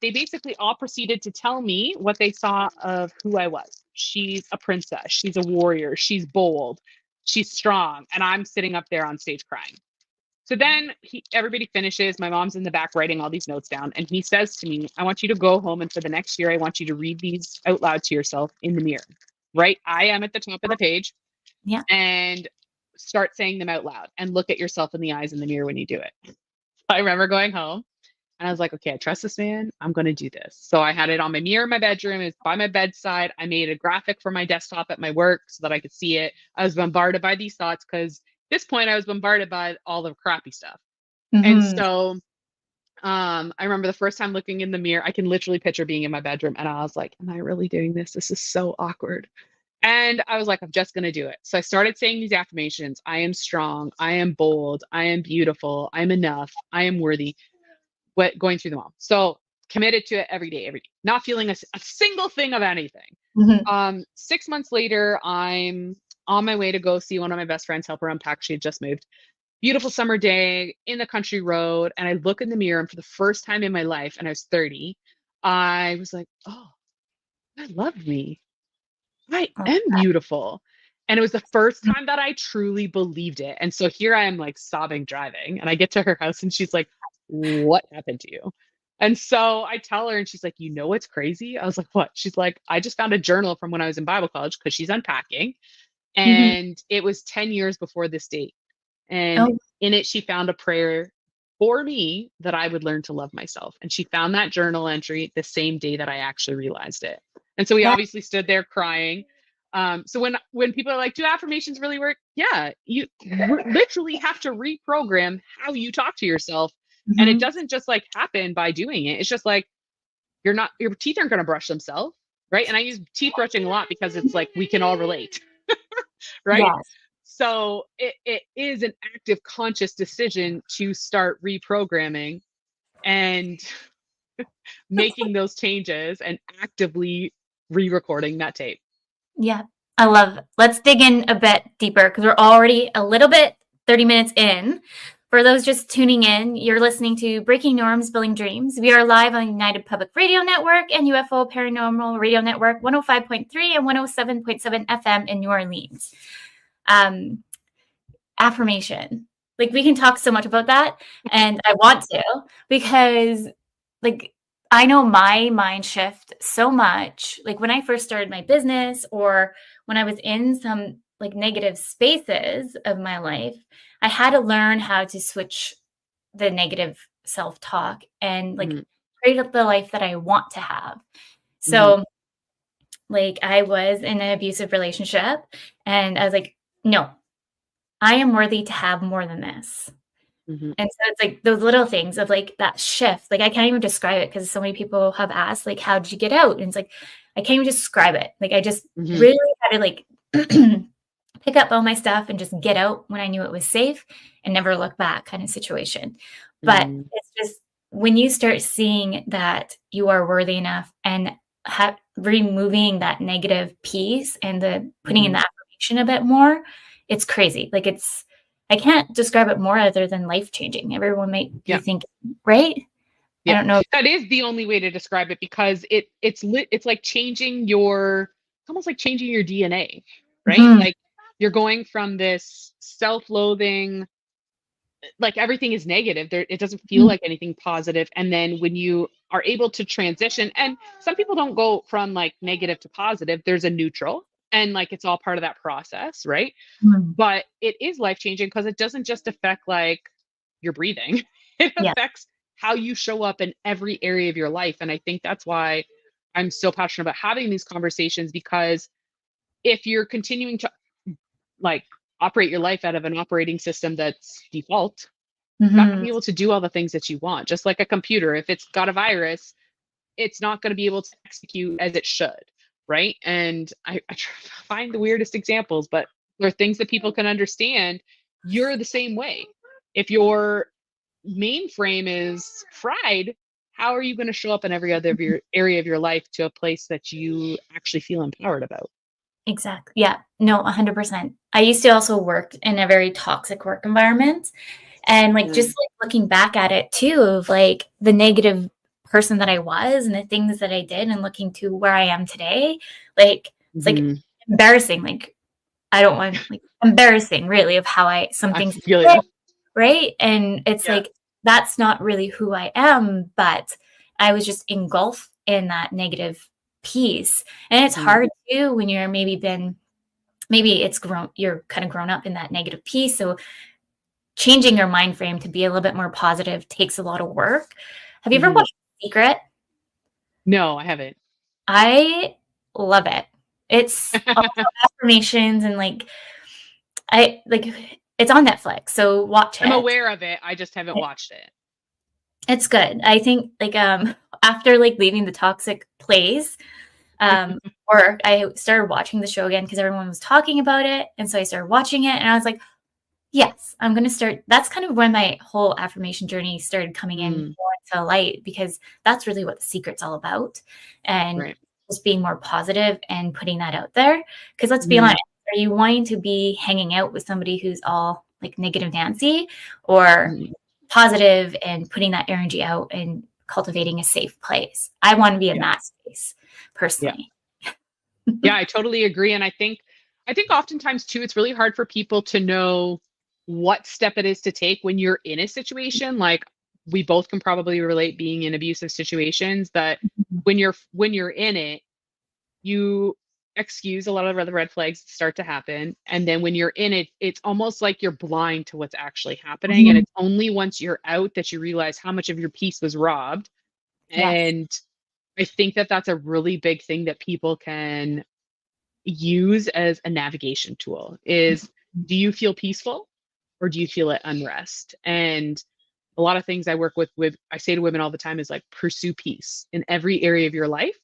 they basically all proceeded to tell me what they saw of who I was. She's a princess. She's a warrior. She's bold. She's strong. And I'm sitting up there on stage crying. So then everybody finishes. My mom's in the back writing all these notes down. And he says to me, I want you to go home. And for the next year, I want you to read these out loud to yourself in the mirror. Right? I am at the top of the page, Yeah. and start saying them out loud and look at yourself in the eyes in the mirror when you do it. I remember going home, and I was like, okay, I trust this man. I'm going to do this. So I had it on my mirror in my bedroom. It's by my bedside. I made a graphic for my desktop at my work so that I could see it. I was bombarded by these thoughts because at this point I was bombarded by all the crappy stuff. And Mm-hmm. so I remember the first time looking in the mirror, I can literally picture being in my bedroom, and I was like, am I really doing this? This is so awkward. And I was like, I'm just going to do it. So I started saying these affirmations. I am strong. I am bold. I am beautiful. I'm enough. I am worthy. What going through them all. So committed to it every day, not feeling a single thing of anything. Mm-hmm. 6 months later, I'm on my way to go see one of my best friends, help her unpack. She had just moved. Beautiful summer day in the country road. And I look in the mirror, and for the first time in my life, and I was 30, I was like, oh, I love me. I am beautiful. And it was the first time that I truly believed it. And so here I am, like sobbing driving, and I get to her house, and she's like, what happened to you? And so I tell her, and she's like, you know what's crazy? I was like, what? She's like, I just found a journal from when I was in Bible college, because she's unpacking. Mm-hmm. And it was 10 years before this date. And Oh, in it, she found a prayer for me that I would learn to love myself. And she found that journal entry the same day that I actually realized it. And so we that. obviously stood there crying. So when people are like, do affirmations really work? Yeah, you literally have to reprogram how you talk to yourself. And it Mm-hmm. doesn't just like happen by doing it. It's just like your teeth aren't going to brush themselves, right? And I use teeth brushing a lot because it's like we can all relate, right? Yes. So it is an active conscious decision to start reprogramming and making those changes and actively re-recording that tape. Yeah, I love it. Let's dig in a bit deeper because we're already a little bit 30 minutes in. For those just tuning in, you're listening to Breaking Norms, Building Dreams. We are live on United Public Radio Network and UFO Paranormal Radio Network 105.3 and 107.7 FM in New Orleans. Affirmation. Like we can talk so much about that, and I want to because like I know my mind shift so much. Like when I first started my business or when I was in some like negative spaces of my life, I had to learn how to switch the negative self-talk and like Mm-hmm. create the life that I want to have. Mm-hmm. So like I was in an abusive relationship and I was like, no, I am worthy to have more than this. Mm-hmm. And so it's like those little things of like that shift. Like I can't even describe it because so many people have asked, like, how did you get out? And it's like, I can't even describe it. Like I just Mm-hmm. really had to like pick up all my stuff and just get out when I knew it was safe and never look back kind of situation. But Mm-hmm. it's just when you start seeing that you are worthy enough and removing that negative piece and the putting in Mm-hmm. the affirmation a bit more, it's crazy. Like I can't describe it more other than life changing. Everyone might be Yeah. thinking, right? I Yeah, don't know. that is the only way to describe it, because it's like changing it's almost like changing your DNA, right? Mhm. Like you're going from this self-loathing, like everything is negative. There, it doesn't feel like anything positive. And then when you are able to transition, and some people don't go from like negative to positive, there's a neutral, and like it's all part of that process, right? Mhm. But it is life changing because it doesn't just affect like your breathing, it Yeah, affects how you show up in every area of your life. And I think that's why I'm so passionate about having these conversations, because if you're continuing to like operate your life out of an operating system that's default, you're not going to mhm, be able to do all the things that you want. Just like a computer, if it's got a virus, it's not going to be able to execute as it should, right? And I try to find the weirdest examples, but there are things that people can understand. You're the same way. If your mainframe is fried, how are you going to show up in every other of your area of your life to a place that you actually feel empowered about? exactly. Yeah, no, 100%. I used to also work in a very toxic work environment, and, like, just, Mm. like, looking back at it too of, like, the negative person that I was and the things that I did and looking to where I am today, like, it's, like, Mhm. embarrassing, like, I don't want like, embarrassing really of how I some I things feel I did, you. right? And it's Yeah. like, that's not really who I am, but I was just engulfed in that negative piece, and it's Mhm. hard too when you're maybe it's grown you're kinda grown up in that negative piece, so changing your mind frame to be a little bit more positive takes a lot of work. Have you ever Mhm. watched Secret? No, I haven't. I love it. It's also affirmations and, like, I like, it's on Netflix, so watch I'm it. aware of it. I just haven't watched it. It's good. I think, like, after, like, leaving the toxic place, work, I started watching the show again because everyone was talking about it, and so I started watching it, and I was like, "Yes, I'm gonna start." That's kind of when my whole affirmation journey started coming in Mm, more into light because that's really what The Secret's all about, and right. just being more positive and putting that out there. Because 'cause let's be Mhm. honest, are you wanting to be hanging out with somebody who's all, like, negative Nancy, or Mhm. positive and putting that energy out and cultivating a safe place? I wanna be in Yeah. that space, Yeah. personally. Yeah, I totally agree. And I think oftentimes too, it's really hard for people to know what step it is to take when you're in a situation. Like we both can probably relate being in abusive situations, that when you're in it, you excuse a lot of the red flags that start to happen. And then when you're in it, it's almost like you're blind to what's actually happening. And Mhm. it's only once you're out that you realize how much of your peace was robbed. Yes. And I think that that's a really big thing that people can use as a navigation tool is, Mhm. do you feel peaceful or do you feel at unrest? And a lot of things I work with I say to women all the time is like pursue peace in every area of your life,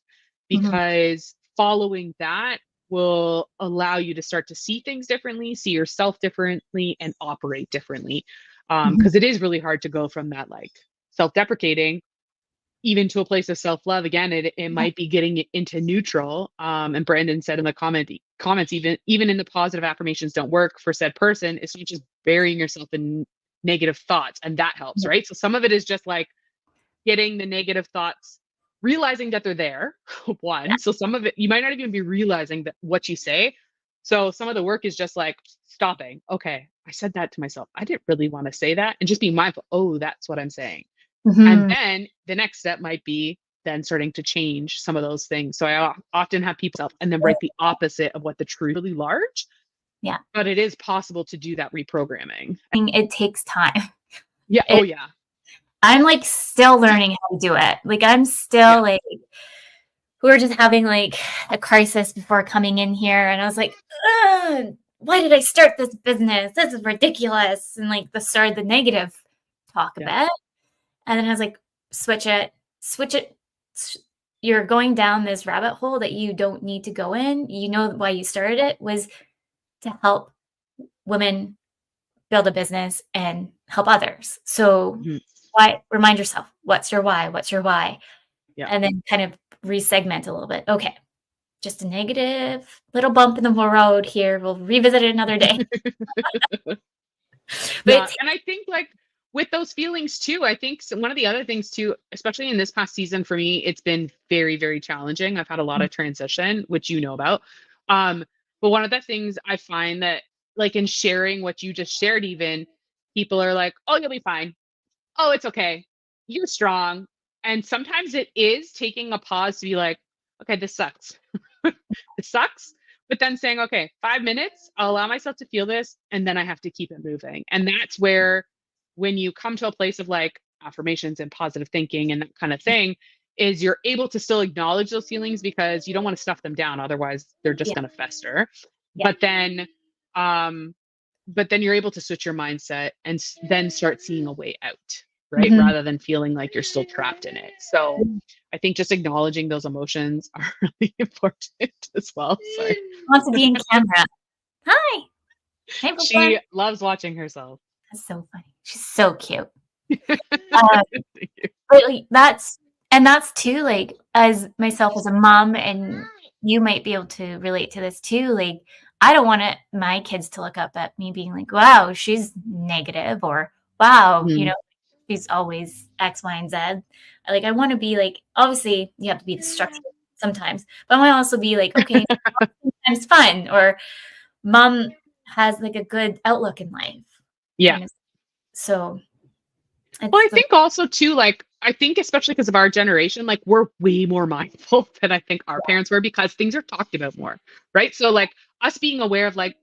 Mhm. because following that will allow you to start to see things differently, see yourself differently, and operate differently. Mhm. Because it is really hard to go from that like self-deprecating even to a place of self-love. Again, it Yeah. might be getting it into neutral. And Brandon said in the comments, even in the positive affirmations don't work for said person, it's not just burying yourself in negative thoughts, and that helps, Yeah. right? So some of it is just like getting the negative thoughts, realizing that they're there. Yeah. One, so some of it you might not even be realizing that what you say. So some of the work is just like stopping. Okay, I said that to myself, I didn't really want to say that, and just being mindful, oh, that's what I'm saying. And Mhm. then the next step might be then starting to change some of those things. So I often have people and then write the opposite of what the truth really large, Yeah. but it is possible to do that reprogramming. It takes time. Yeah. It Oh yeah. I'm, like, still learning how to do it. Like, I'm Yeah. still, like we were just having, like, a crisis before coming in here, and I was like, "Ugh, why did I start this business? This is ridiculous," and, like, the negative talk a Yeah. bit, and then I was like, "Switch it, switch it. S You're going down this rabbit hole that you don't need to go in. You know why you started it was to help women build a business and help others. So Mhm. why remind yourself, what's your why? What's your why? Yeah. And then kind of resegment a little bit. Okay, just a negative little bump in the road here. We'll revisit it another day. But Yeah. And I think like with those feelings too, I think one of the other things too, especially in this past season for me, it's been very, very challenging. I've had a lot of transition, which you know about. Um, but one of the things I find that like in sharing what you just shared, even people are like, oh, you'll be fine. Oh, it's okay. You're strong. And sometimes it is taking a pause to be like, okay, this sucks. It sucks. But then saying, okay, 5 minutes, I'll allow myself to feel this, and then I have to keep it moving. And that's where, when you come to a place of like affirmations and positive thinking and that kind of thing, is you're able to still acknowledge those feelings because you don't want to stuff them down. Otherwise, they're just Yeah. going to fester. Yeah. Um, but then you're able to switch your mindset and then start seeing a way out, right? Mhm. Rather than feeling like you're still trapped in it. So I think just acknowledging those emotions are really important as well. Sorry. Wants to be in camera. Hi. Hey, Brooklyn. She loves watching herself. That's so funny. She's so cute. Um, but like, that's too, like, as myself as a mom, and you might be able to relate to this too. Like, I don't want my kids to look up at me being like, wow, she's negative, or wow, Mhm. she's always X, Y, and Z. Like, I want to be like, obviously, you have to be the structure sometimes, but I want to also be like, okay, sometimes fun, or mom has like a good outlook in life, Yeah. kind of. So Well, it's I think also too, like, I think especially because of our generation, like we're way more mindful than I think our parents were because things are talked about more, right? So like us being aware of like,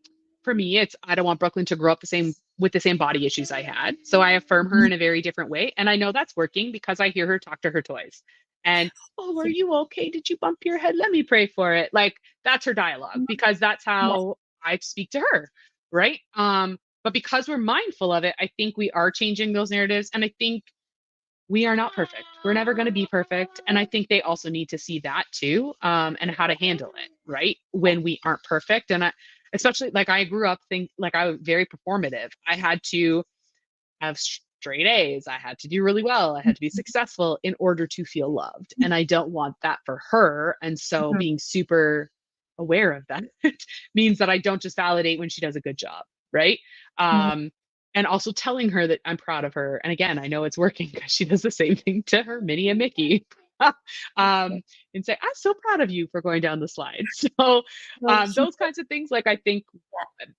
for me, it's I don't want Brooklyn to grow up the same with the same body issues I had. So I affirm her in a very different way. And I know that's working because I hear her talk to her toys. And, oh, are you okay? Did you bump your head? Let me pray for it. Like that's her dialogue because that's yeah, how I speak to her. Right. But because we're mindful of it, I think we are changing those narratives. And I think we are not perfect. We're never going to be perfect. And I think they also need to see that too, and how to handle it, right? When we aren't perfect. And especially like I grew up like I was very performative. I had to have straight A's. I had to do really well. I had to be successful in order to feel loved. And I don't want that for her. And so mhm, being super aware of that means that I don't just validate when she does a good job, right? mhm, And also telling her that I'm proud of her. And again, I know it's working because she does the same thing to her Minnie and Mickey. And say, I'm so proud of you for going down the slide. So well, those kinds of things, like I think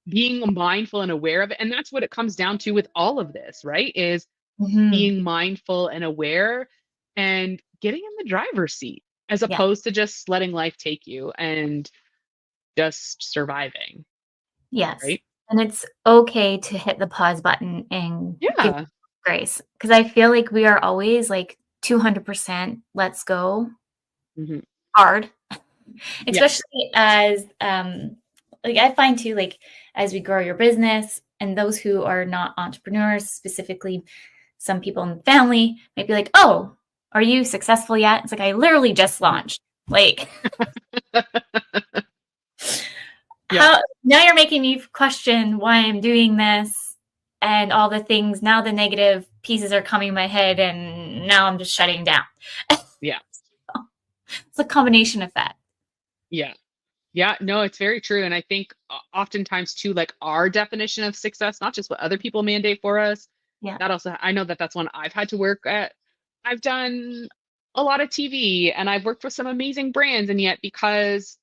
being mindful and aware of it, and that's what it comes down to with all of this, right? Is mhm, being mindful and aware and getting in the driver's seat as yeah, opposed to just letting life take you and just surviving, yes, right? and it's okay to hit the pause button and give Yeah. grace, because I feel like we are always like 200% let's go Hmm. hard, Yeah. especially as like I find too, like as we grow your business, and those who are not entrepreneurs, specifically some people in the family might be like, oh, are you successful yet? It's like, I literally just launched. Like, Yeah. how now you're making me question why I'm doing this, and all the things. Now the negative pieces are coming in my head, and now I'm just shutting down. Yeah. It's a combination effect. Yeah. Yeah, no, it's very true. And I think oftentimes too, like our definition of success, not just what other people mandate for us, Yeah. that also, I know that that's one I've had to work at. I've done a lot of TV and I've worked with some amazing brands. And yet, because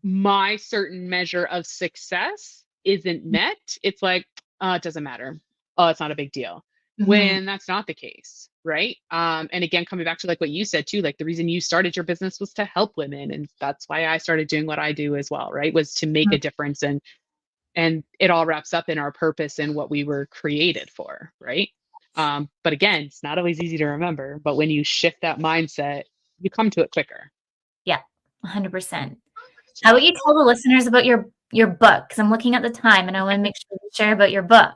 my certain measure of success isn't met, it's like, it doesn't matter. Oh, it's not a big deal. Mhm. When that's not the case, right? And again, coming back to like what you said too, like the reason you started your business was to help women, and that's why I started doing what I do as well, right? Was to make Mhm. a difference, and it all wraps up in our purpose and what we were created for, right? But again, it's not always easy to remember, but when you shift that mindset, you come to it quicker. Yeah, 100%. How about you tell the listeners about your book? Because I'm looking at the time, and I want to make sure you share about your book.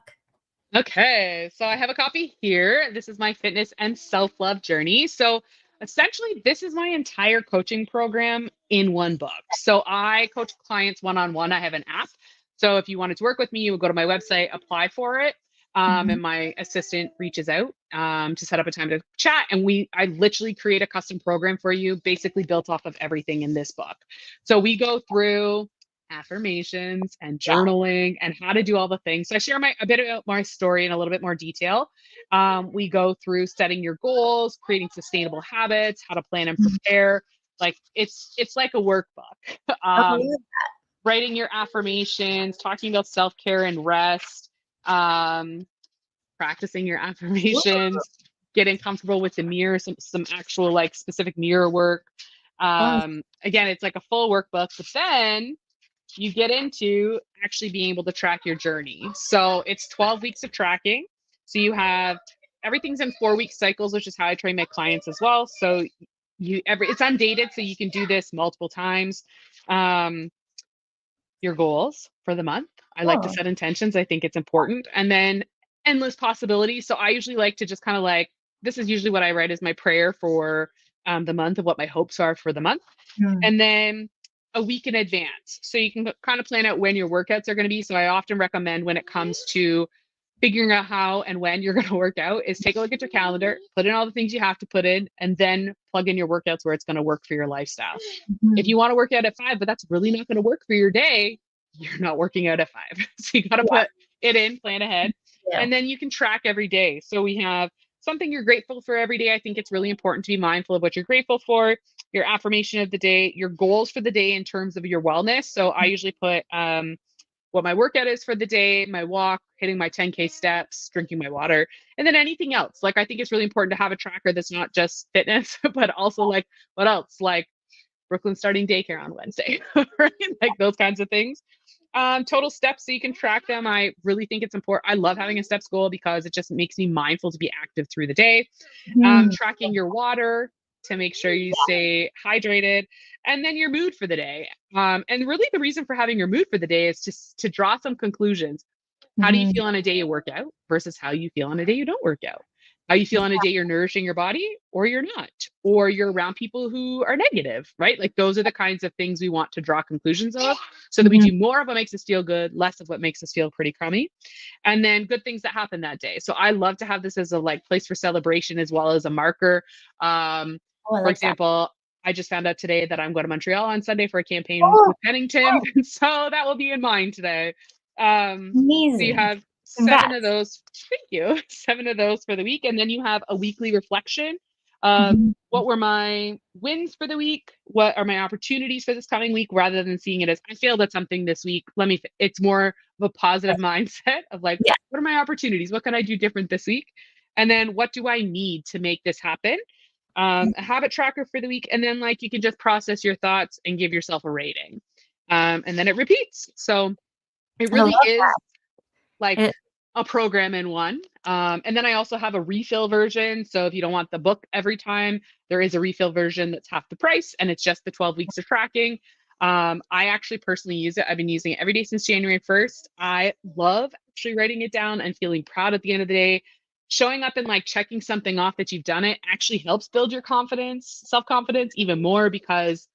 Okay, so I have a copy here. This is my fitness and self love journey. So essentially, this is my entire coaching program in one book. So I coach clients one on one. I have an app. So if you wanted to work with me, you would go to my website, apply for it. Mhm. And my assistant reaches out to set up a time to chat. And I literally create a custom program for you, basically built off of everything in this book. So we go through affirmations and Yeah. journaling and how to do all the things. So I share a bit about my story in a little bit more detail. We go through setting your goals, creating sustainable habits, how to plan and Mhm. prepare. Like it's like a workbook. Oh, um, yeah. Writing your affirmations, talking about self care and rest. Um, practicing your affirmations, getting comfortable with the mirror, some actual like specific mirror work. Oh, Again, it's like a full workbook, but then you get into actually being able to track your journey. So it's 12 weeks of tracking. So you have everything's in 4-week cycles, which is how I train my clients as well. So it's undated, so you can do this multiple times. Um, your goals for the month. I like to cool. set intentions. I think it's important. And then endless possibilities. So I usually like to just kind of like, this is usually what I write as my prayer for the month of what my hopes are for the month. Mm. And then a week in advance. So you can kind of plan out when your workouts are going to be. So I often recommend when it comes to figuring out how and when you're going to work out is take a look at your calendar, put in all the things you have to put in, and then plug in your workouts where it's going to work for your lifestyle. If Mhm. you want to work out at 5, but that's really not going to work for your day, you're not working out at 5. So you got to Yeah, put it in, plan ahead, yeah. and then you can track every day. So we have something you're grateful for every day. I think it's really important to be mindful of what you're grateful for, your affirmation of the day, your goals for the day in terms of your wellness. So I usually put what my workout is for the day, my walk, hitting my 10K steps, drinking my water, and then anything else. Like I think it's really important to have a tracker that's not just fitness, but also like what else? Like Brooklyn starting daycare on Wednesday, right? Like those kinds of things. Total steps so you can track them. I really think it's important. I love having a steps goal because it just makes me mindful to be active through the day. Mhm. Tracking your water to make sure you stay hydrated, and then your mood for the day. And really, the reason for having your mood for the day is just to draw some conclusions. How do you Mhm. feel on a day you work out versus how you feel on a day you don't work out? How you feel on a day you're nourishing your body or you're not, or you're around people who are negative, right? Like those are the kinds of things we want to draw conclusions of so that we Mhm. do more of what makes us feel good, less of what makes us feel pretty crummy, and then good things that happen that day. So I love to have this as a like place for celebration as well as a marker. Um, Oh, I for like that. example, I just found out today that I'm going to Montreal on Sunday for a campaign Oh, with Pennington, so that will be in mind today. So you amazing. have 7 of Congrats. those. Thank you. 7 of those for the week, and then you have a weekly reflection of Mhm. what were my wins for the week, what are my opportunities for this coming week, rather than seeing it as I failed at something this week. It's more of a positive mindset of like, Yeah. what are my opportunities? What can I do different this week? And then what do I need to make this happen? A habit tracker for the week, and then like you can just process your thoughts and give yourself a rating, and then it repeats. So it I love really is like it. a program in one. And then I also have a refill version. So if you don't want the book every time, there is a refill version that's half the price and it's just the 12 weeks of tracking. I actually personally use it. I've been using it every day since January 1st. I love actually writing it down and feeling proud at the end of the day. Showing up and like checking something off that you've done it actually helps build your confidence, self confidence even more because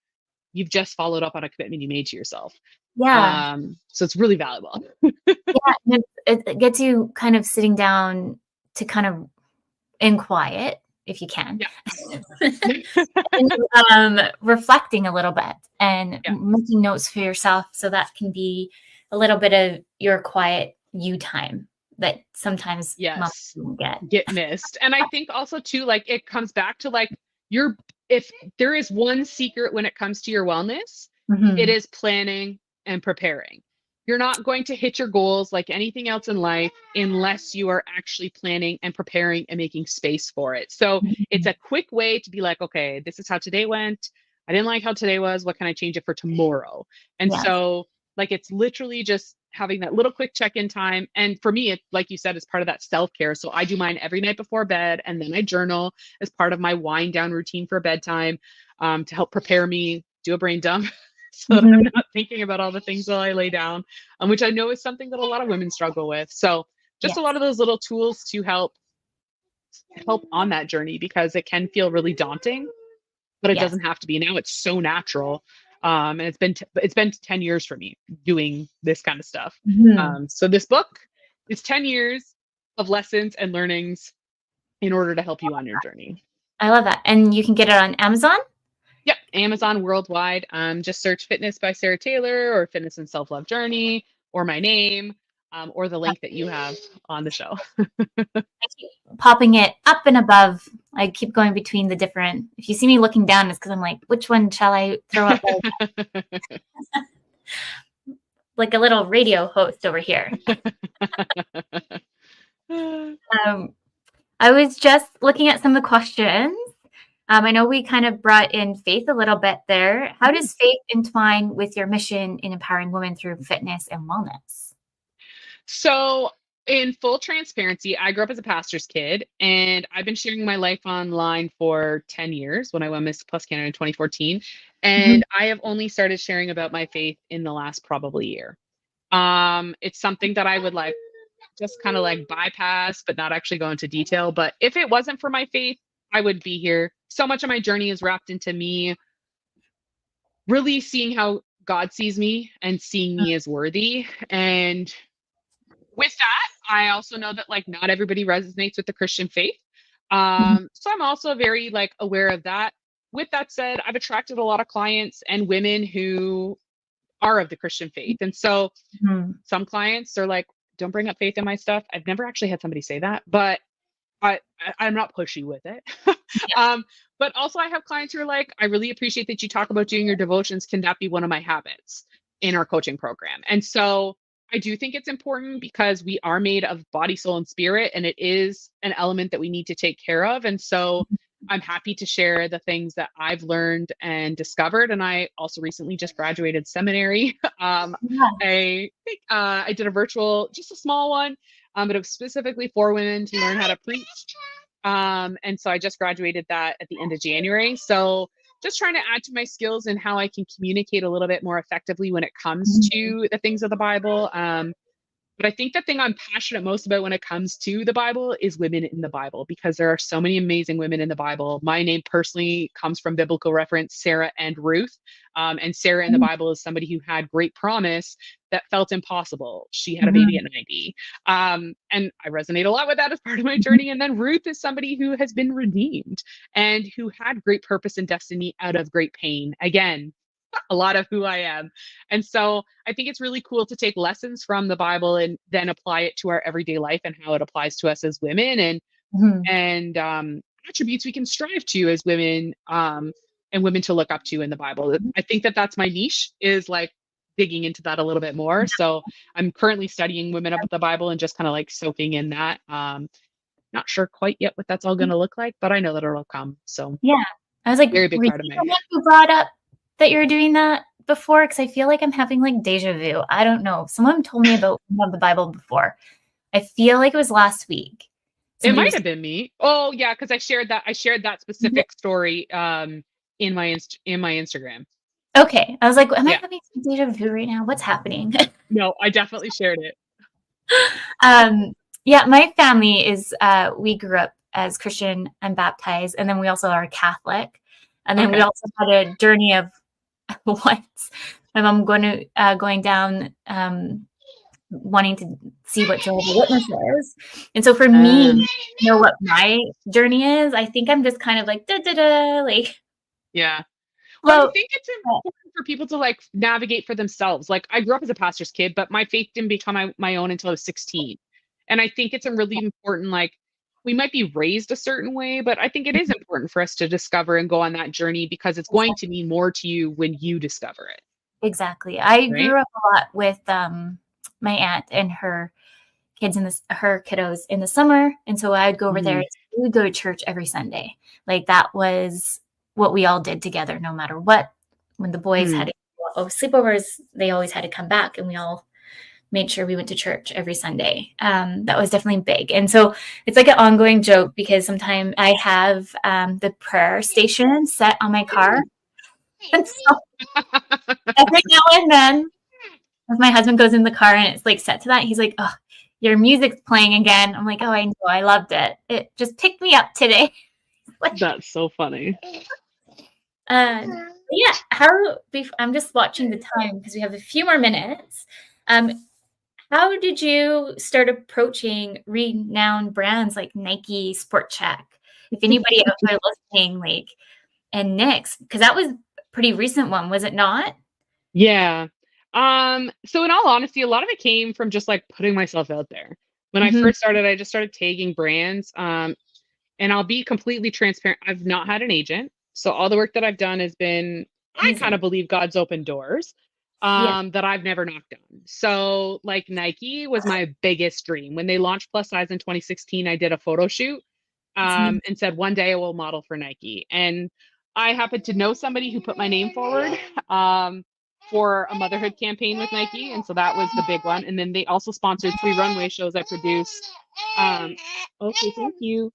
you've just followed up on a commitment you made to yourself. Yeah. So it's really valuable. Yeah, and it gets you kind of sitting down to kind of in quiet, if you can, Yeah. and, reflecting a little bit and Yeah. making notes for yourself so that can be a little bit of your quiet you time that sometimes moms Yes. don't get. Get missed. And I think also too, like it comes back to like your if there is one secret when it comes to your wellness, it Mhm. is planning and preparing. You're not going to hit your goals like anything else in life unless you are actually planning and preparing and making space for it. So it's Mhm. a quick way to be like, okay, this is how today went. I didn't like how today was. What can I change it for tomorrow? And Yes. so like it's literally just having that little quick check-in time. And for me, it's like you said, it's part of that self-care. So I do mine every night before bed, and then I journal as part of my wind down routine for bedtime, to help prepare me, do a brain dump. So that I'm Mhm. not thinking about all the things while I lay down, which I know is something that a lot of women struggle with. So just a lot Yes. of those little tools to help on that journey because it can feel really daunting, but it Yes. doesn't have to be. Now it's so natural. And it's been 10 years for me doing this kind of stuff. Mhm. So this book is 10 years of lessons and learnings in order to help you on your journey. I love that, and you can get it on Amazon? Yep, Amazon worldwide. Just search Fitness by Sarah Taylor or Fitness and Self Love Journey or my name, or the link that you have on the show. I keep popping it up and above. I keep going between the different. If you see me looking down, it's because I'm like, which one shall I throw up? Like a little radio host over here. Um, I was just looking at some of the questions. I know we kind of brought in faith a little bit there. How does faith entwine with your mission in empowering women through fitness and wellness? So, in full transparency, I grew up as a pastor's kid, and I've been sharing my life online for 10 years when I won Miss Plus Canada in 2014. Mhm. And I have only started sharing about my faith in the last probably year. It's something that I would like just kind of like bypass, but not actually go into detail. But if it wasn't for my faith, I would be here. So much of my journey is wrapped into me really seeing how God sees me and seeing me as worthy. And with that, I also know that like not everybody resonates with the Christian faith. Mhm. So I'm also very like aware of that. With that said, I've attracted a lot of clients and women who are of the Christian faith. And so Mhm. some clients are like, don't bring up faith in my stuff. I've never actually had somebody say that, but I'm not pushy with it. Yeah. um, but also I have clients who are like, I really appreciate that you talk about doing your devotions. Can that be one of my habits in our coaching program? And so I do think it's important because we are made of body, soul, and spirit, and it is an element that we need to take care of. And so I'm happy to share the things that I've learned and discovered. And I also recently just graduated seminary. Yeah. I did a virtual, just a small one, but it was specifically for women to learn how to preach. And so I just graduated that at the end of January. So just trying to add to my skills and how I can communicate a little bit more effectively when it comes Mhm. to the things of the Bible. But I think the thing I'm passionate most about when it comes to the Bible is women in the Bible, because there are so many amazing women in the Bible. My name personally comes from biblical reference, Sarah and Ruth. And Sarah in the Bible is somebody who had great promise that felt impossible. She had a baby Mhm. at 90. And I resonate a lot with that as part of my Mhm. journey. And then Ruth is somebody who has been redeemed and who had great purpose and destiny out of great pain. Again, a lot of who I am. And so I think it's really cool to take lessons from the Bible and then apply it to our everyday life and how it applies to us as women Mhm. and attributes we can strive to as women and women to look up to in the Bible. I think that that's my niche is like digging into that a little bit more. So I'm currently studying women of the Bible and just kind of like soaking in that. Not sure quite yet what that's all going to look like, but I know that it'll come. So Yeah. I was like, very big were you part of the my one who brought up that you were doing that before? Because I feel like I'm having like deja vu. I don't know. Someone told me about the Bible before. I feel like it was last week. It Somebody might was, have been me. Oh yeah, because I shared that yeah. specific story in my Instagram. Okay. I was like, am I Yeah. having some deja vu right now? What's happening? No, I definitely shared it. um, yeah, my family is, we grew up as Christian and baptized, and then we also are Catholic. And then we Okay. also had a journey of once my mom going down wanting to see what Jehovah's Witness is. And so for me, Um, to know what my journey is, I think I'm just kind of like da da da, like yeah. Well, I float. think it's important for people to like navigate for themselves. Like I grew up as a pastor's kid, but my faith didn't become my own until I was 16. And I think it's a really important, like, we might be raised a certain way, but I think it is important for us to discover and go on that journey because it's going to mean more to you when you discover it. Exactly. I Right. grew up a lot with my aunt and her her kiddos in the summer, and so I'd go over there. Mhm. We would go to church every Sunday. Like that was what we all did together, no matter what. When the boys had Mm. to go sleepovers, they always had to come back, and we all made sure we went to church every Sunday. That was definitely big. And so it's like an ongoing joke because sometimes I have the prayer station set on my car. And so every now and then, if my husband goes in the car and it's like set to that, he's like, oh, your music's playing again. I'm like, oh, I know. I loved it. It just picked me up today. Like, That's so funny. yeah, I'm just watching the time because we have a few more minutes. Um, How did you start approaching renowned brands like Nike, Sport Check? If anybody out there listening, like, and Knix, because that was a pretty recent one, was it not? Yeah. So in all honesty, a lot of it came from just like putting myself out there. When I Mhm. first started, I just started tagging brands. And I'll be completely transparent. I've not had an agent. So all the work that I've done has been, I kind Amazing. of believe God's open doors. that I've never knocked on. So like Nike was my biggest dream. When they launched plus size in 2016, I did a photo shoot and said one day I will model for Nike. And I happened to know somebody who put my name forward for a motherhood campaign with Nike. And so that was the big one. And then they also sponsored 3 runway shows I produced. Okay, thank you.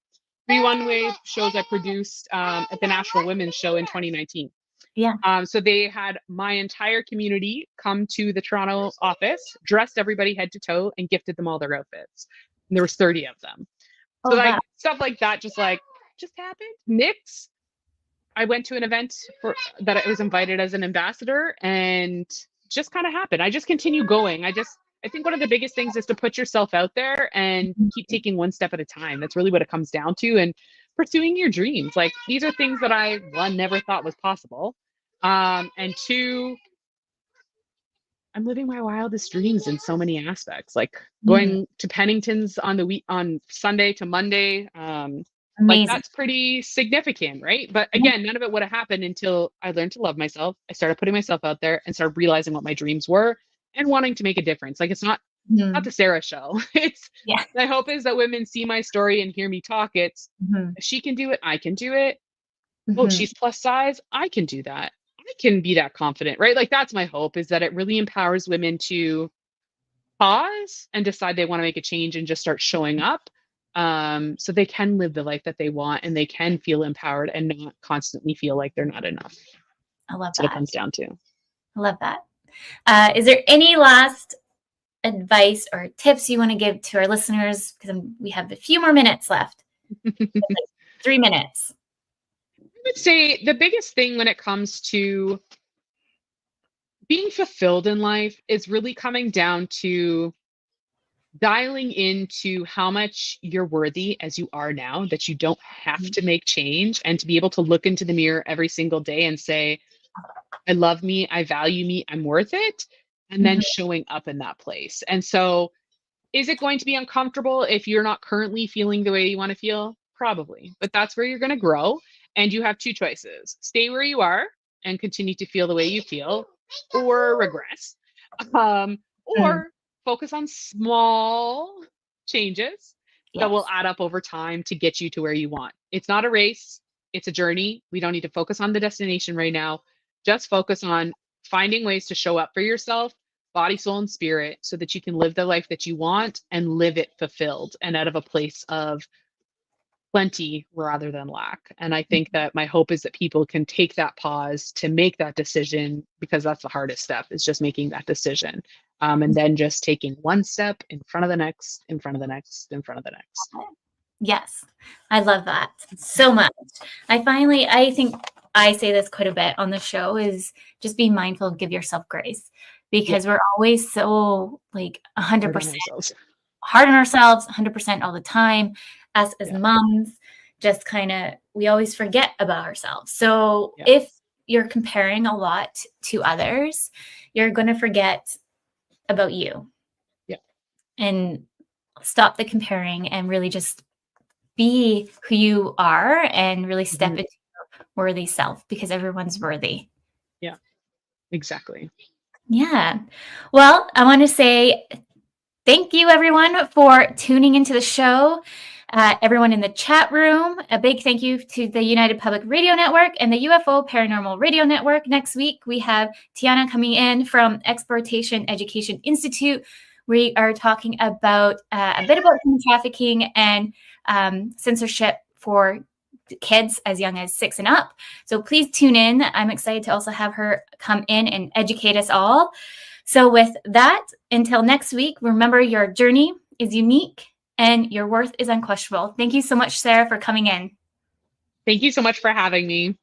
3 runway shows I produced at the National Women's Show in 2019. Yeah. So they had my entire community come to the Toronto office, dressed everybody head to toe, and gifted them all their outfits. And there was 30 of them. So Oh, wow. stuff like that just happened. Knits. I went to an event that I was invited as an ambassador, and just kind of happened. I just continue going. I think one of the biggest things is to put yourself out there and keep taking one step at a time. That's really what it comes down to. And pursuing your dreams. Like, these are things that I, 1, never thought was possible. And 2, I'm living my wildest dreams in so many aspects, like going to Pennington's on Sunday to Monday. Like, that's pretty significant, right? But again, none of it would have happened until I learned to love myself. I started putting myself out there and started realizing what my dreams were and wanting to make a difference. Like, it's not the Sarah show. My hope is that women see my story and hear me talk. It's if she can do it, I can do it. Oh, she's plus size, I can do that. I can be that confident, right? Like, that's my hope, is that it really empowers women to pause and decide they want to make a change and just start showing up, so they can live the life that they want and they can feel empowered and not constantly feel like they're not enough. I love That's what it comes down to. I love that. Is there any last advice or tips you want to give to our listeners? Because we have a few more minutes left. 3 minutes. I would say the biggest thing when it comes to being fulfilled in life is really coming down to dialing into how much you're worthy as you are now, that you don't have to make change, and to be able to look into the mirror every single day and say, I love me, I value me, I'm worth it. And then showing up in that place. And so, is it going to be uncomfortable if you're not currently feeling the way you want to feel? Probably, but that's where you're going to grow. And you have 2 choices: stay where you are and continue to feel the way you feel, or regress, or focus on small changes that will add up over time to get you to where you want. It's not a race, it's a journey. We don't need to focus on the destination right now. Just focus on finding ways to show up for yourself, body, soul, and spirit, so that you can live the life that you want and live it fulfilled and out of a place of plenty rather than lack. And I think that my hope is that people can take that pause to make that decision, because that's the hardest step, is just making that decision. And then just taking one step in front of the next, in front of the next, in front of the next. Yes. I love that so much. I think I say this quite a bit on the show, is just be mindful, give yourself grace, because we're always so like 100% hard on ourselves, 100% all the time. Us as moms, just kind of, we always forget about ourselves. So if you're comparing a lot to others, you're going to forget about you. And stop the comparing and really just be who you are and really step into your worthy self, because everyone's worthy. Yeah, exactly. Yeah. Well, I want to say thank you, everyone, for tuning into the show. Everyone in the chat room, a big thank you to the United Public Radio Network and the UFO Paranormal Radio Network. Next week, we have Tiana coming in from Exploitation Education Institute. We are talking about a bit about human trafficking and censorship for kids as young as 6 and up. So please tune in. I'm excited to also have her come in and educate us all. So with that, until next week, remember, your journey is unique and your worth is unquestionable. Thank you so much, Sarah, for coming in. Thank you so much for having me.